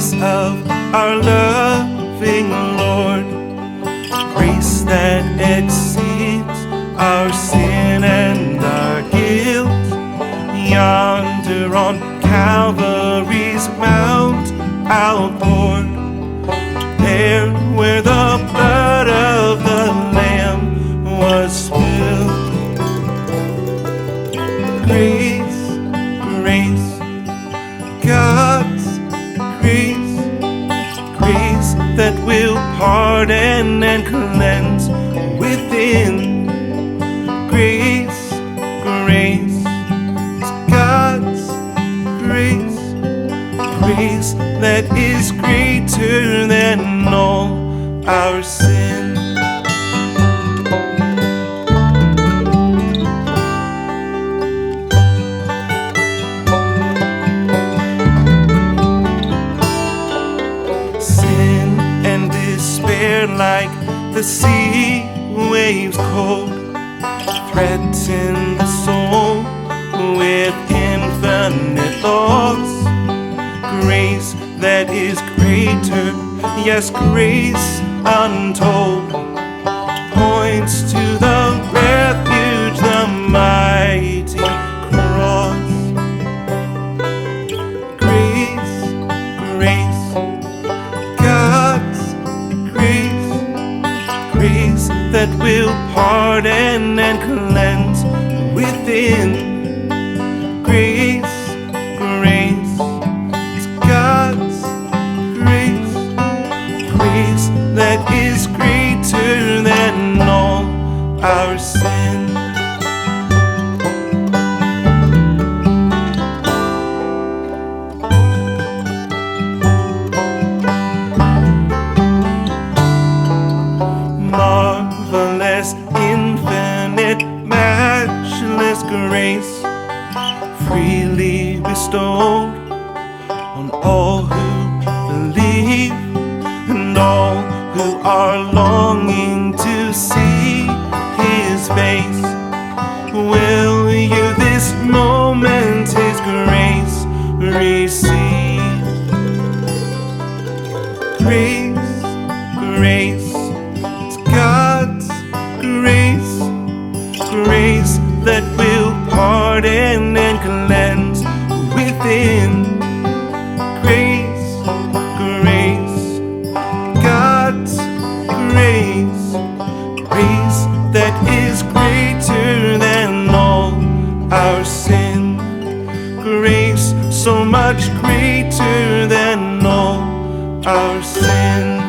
grace of our loving Lord, grace that exceeds our sin and our guilt. Yonder on Calvary's mount outpoured, there where the blood of the Lamb was spilled. Grace, grace, God's grace, grace that will pardon and cleanse within. Grace, grace, God's grace, grace that is greater than all our sin. Sin and despair like the sea waves cold threaten the soul with infinite loss. Grace that is greater, yes, grace untold, points to the refuge, the mighty cross. Grace, grace, God's grace, grace that will pardon and cleanse within. Grace, grace, God's grace, grace that is greater than all our sin. Marvelous, infinite, matchless grace, freely bestowed on all who believe and all who are longing to see His face. Will you this moment His grace receive? Grace, grace, it's God's grace, grace that will pardon and cleanse within. Grace, grace, God's grace, grace that is greater than all our sin. Grace so much greater than all our sin.